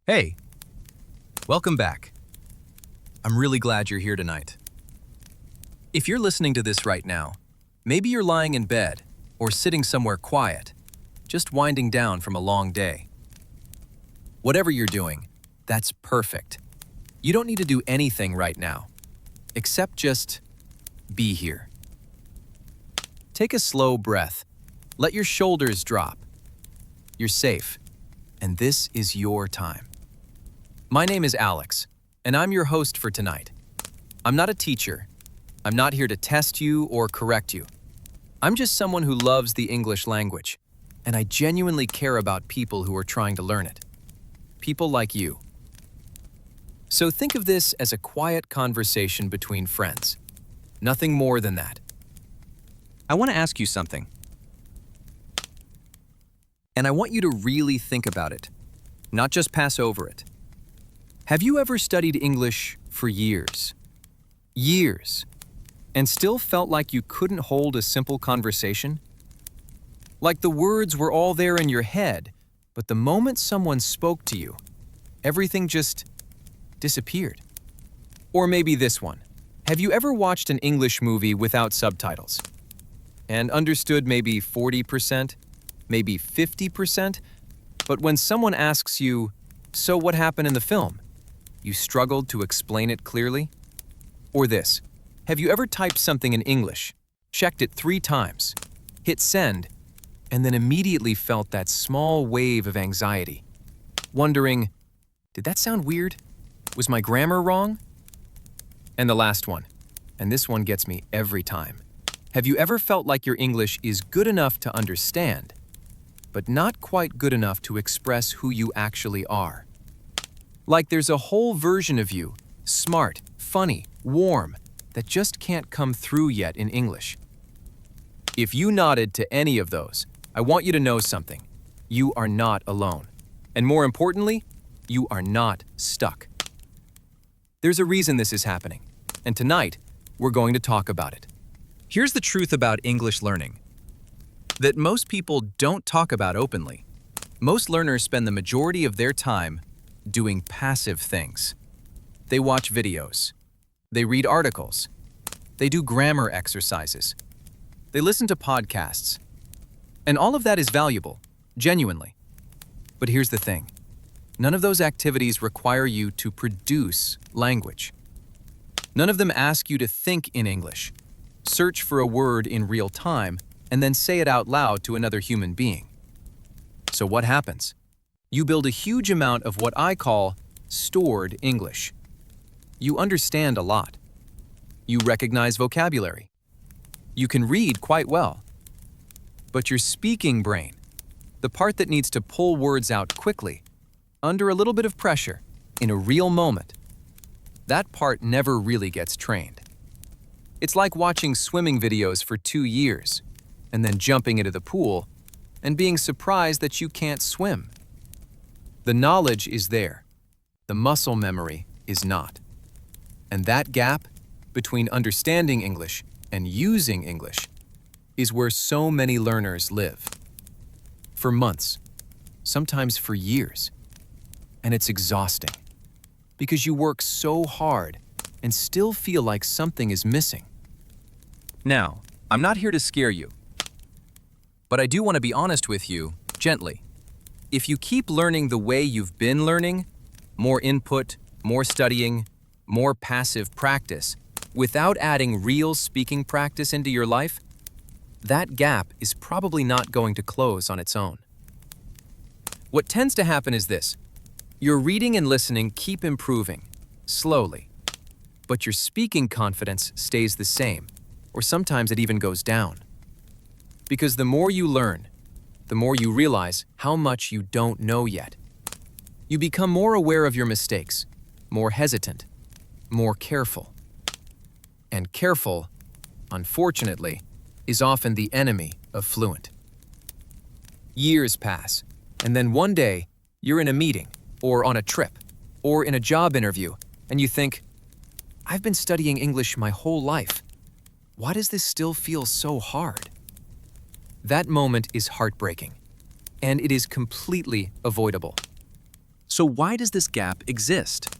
Hey, welcome back. I'm really glad you're here tonight. If you're listening to this right now, maybe you're lying in bed or sitting somewhere quiet, just winding down from a long day. Whatever you're doing, that's perfect. You don't need to do anything right now, except just be here. Take a slow breath. Let your shoulders drop. You're safe, and this is your time. My name is Alex, and I'm your host for tonight. I'm not a teacher. I'm not here to test you or correct you. I'm just someone who loves the English language, and I genuinely care about people who are trying to learn it. People like you. So think of this as a quiet conversation between friends. Nothing more than that. I want to ask you something. And I want you to really think about it, not just pass over it. Have you ever studied English for years? Years. And still felt like you couldn't hold a simple conversation? Like the words were all there in your head, but the moment someone spoke to you, everything just disappeared. Or maybe this one. Have you ever watched an English movie without subtitles? And understood maybe 40%, maybe 50%? But when someone asks you, "So what happened in the film?" you struggled to explain it clearly? Or this. Have you ever typed something in English, checked it 3 times, hit send, and then immediately felt that small wave of anxiety, wondering, did that sound weird? Was my grammar wrong? And the last one, and this one gets me every time. Have you ever felt like your English is good enough to understand, but not quite good enough to express who you actually are? Like there's a whole version of you, smart, funny, warm, that just can't come through yet in English. If you nodded to any of those, I want you to know something. You are not alone. And more importantly, you are not stuck. There's a reason this is happening, and tonight, we're going to talk about it. Here's the truth about English learning that most people don't talk about openly. Most learners spend the majority of their time doing passive things. They watch videos. They read articles. They do grammar exercises. They listen to podcasts. And all of that is valuable, genuinely. But here's the thing. None of those activities require you to produce language. None of them ask you to think in English, search for a word in real time, and then say it out loud to another human being. So what happens? You build a huge amount of what I call stored English. You understand a lot. You recognize vocabulary. You can read quite well. But your speaking brain, the part that needs to pull words out quickly, under a little bit of pressure, in a real moment, that part never really gets trained. It's like watching swimming videos for 2 years, and then jumping into the pool and being surprised that you can't swim. The knowledge is there. The muscle memory is not. And that gap between understanding English and using English is where so many learners live. For months, sometimes for years. And it's exhausting because you work so hard and still feel like something is missing. Now, I'm not here to scare you, but I do want to be honest with you, gently. If you keep learning the way you've been learning, more input, more studying, more passive practice, without adding real speaking practice into your life, that gap is probably not going to close on its own. What tends to happen is this. Your reading and listening keep improving, slowly, but your speaking confidence stays the same, or sometimes it even goes down. Because the more you learn, the more you realize how much you don't know yet. You become more aware of your mistakes, more hesitant, more careful. And careful, unfortunately, is often the enemy of fluent. Years pass, and then one day, you're in a meeting, or on a trip, or in a job interview, and you think, I've been studying English my whole life. Why does this still feel so hard? That moment is heartbreaking, and it is completely avoidable. So why does this gap exist?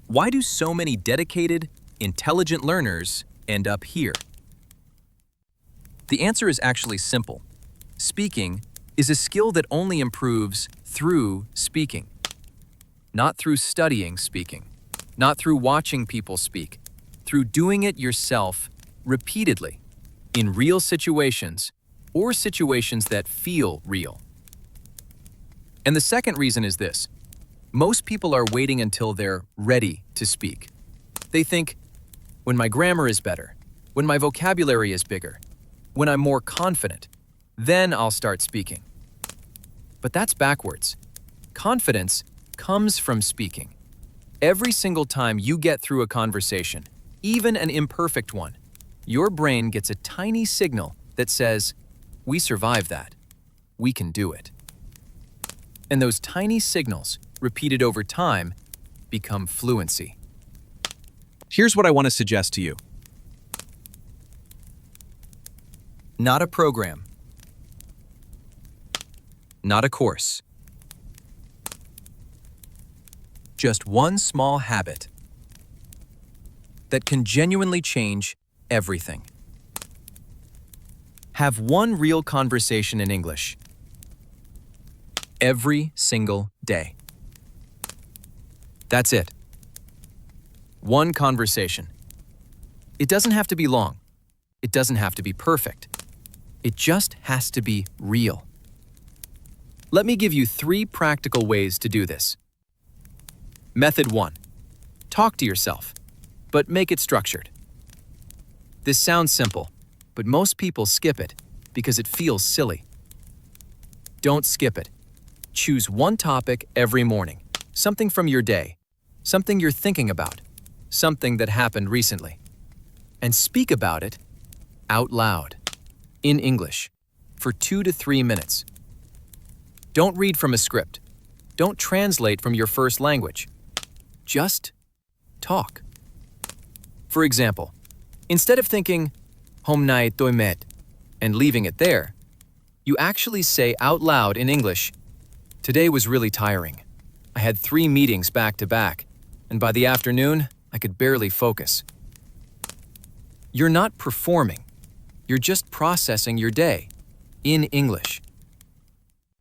Why do so many dedicated, intelligent learners end up here? The answer is actually simple. Speaking is a skill that only improves through speaking, not through studying speaking, not through watching people speak, through doing it yourself repeatedly in real situations or situations that feel real. And the second reason is this. Most people are waiting until they're ready to speak. They think, when my grammar is better, when my vocabulary is bigger, when I'm more confident, then I'll start speaking. But that's backwards. Confidence comes from speaking. Every single time you get through a conversation, even an imperfect one, your brain gets a tiny signal that says, we survived that. We can do it. And those tiny signals, repeated over time, become fluency. Here's what I want to suggest to you. Not a program. Not a course. Just one small habit that can genuinely change everything. Have one real conversation in English every single day. That's it. One conversation. It doesn't have to be long. It doesn't have to be perfect. It just has to be real. Let me give you 3 practical ways to do this. Method 1. Talk to yourself, but make it structured. This sounds simple, but most people skip it because it feels silly. Don't skip it. Choose one topic every morning, something from your day, something you're thinking about, something that happened recently, and speak about it out loud, in English, for 2 to 3 minutes. Don't read from a script. Don't translate from your first language. Just talk. For example, instead of thinking, "Hôm nay tôi mệt," and leaving it there, you actually say out loud in English, "Today was really tiring. I had 3 meetings back to back, and by the afternoon, I could barely focus." You're not performing. You're just processing your day in English.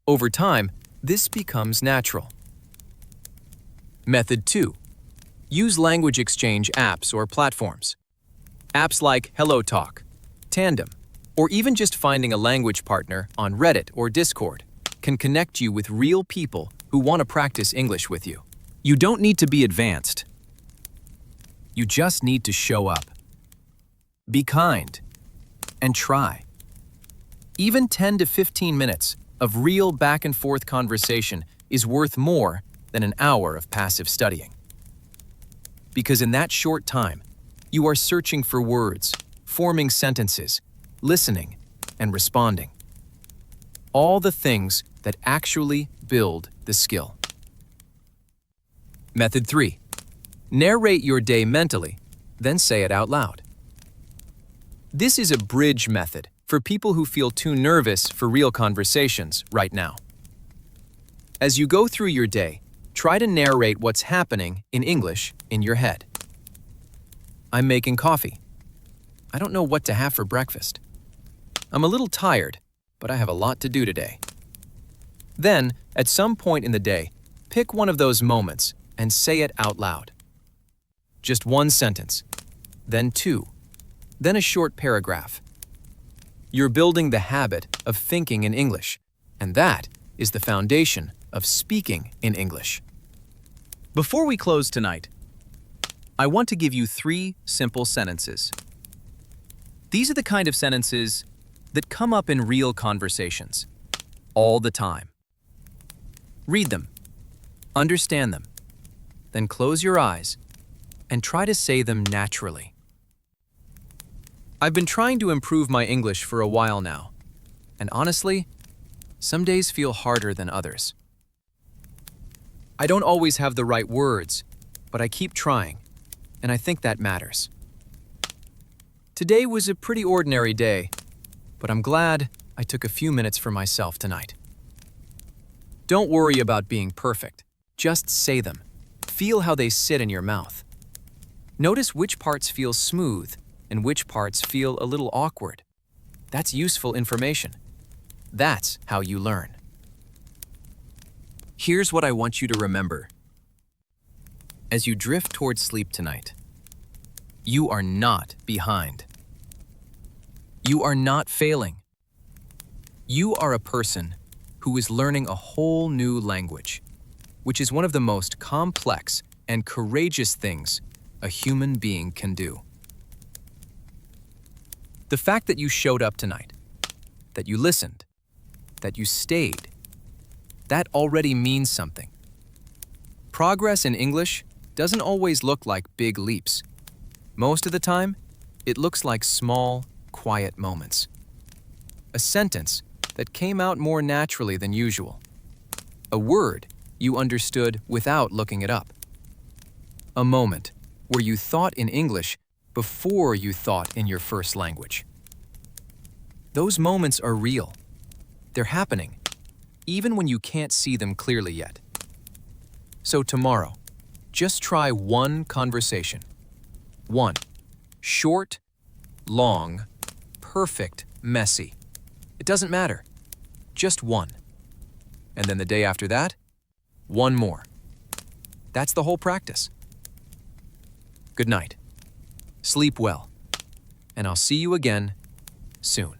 Over time, this becomes natural. Method 2. Use language exchange apps or platforms. Apps like HelloTalk, Tandem, or even just finding a language partner on Reddit or Discord can connect you with real people who want to practice English with you. You don't need to be advanced. You just need to show up. Be kind and try. Even 10 to 15 minutes of real back-and-forth conversation is worth more than an hour of passive studying. Because in that short time, you are searching for words, forming sentences, listening, and responding. All the things that actually build the skill. Method 3. Narrate your day mentally, then say it out loud. This is a bridge method for people who feel too nervous for real conversations right now. As you go through your day, try to narrate what's happening in English in your head. I'm making coffee. I don't know what to have for breakfast. I'm a little tired, but I have a lot to do today. Then, at some point in the day, pick one of those moments and say it out loud. Just one sentence, then 2, then a short paragraph. You're building the habit of thinking in English, and that is the foundation of speaking in English. Before we close tonight, I want to give you 3 simple sentences. These are the kind of sentences that come up in real conversations, all the time. Read them, understand them, then close your eyes and try to say them naturally. I've been trying to improve my English for a while now, and honestly, some days feel harder than others. I don't always have the right words, but I keep trying, and I think that matters. Today was a pretty ordinary day, but I'm glad I took a few minutes for myself tonight. Don't worry about being perfect. Just say them. Feel how they sit in your mouth. Notice which parts feel smooth and which parts feel a little awkward. That's useful information. That's how you learn. Here's what I want you to remember. As you drift towards sleep tonight, you are not behind. You are not failing. You are a person who is learning a whole new language, which is one of the most complex and courageous things a human being can do. The fact that you showed up tonight, that you listened, that you stayed, that already means something. Progress in English doesn't always look like big leaps. Most of the time, it looks like small, quiet moments. A sentence that came out more naturally than usual. A word you understood without looking it up. A moment where you thought in English before you thought in your first language. Those moments are real. They're happening, even when you can't see them clearly yet. So tomorrow, just try one conversation. One. Short, long, perfect, messy. It doesn't matter. Just one. And then the day after that, one more. That's the whole practice. Good night. Sleep well. And I'll see you again soon.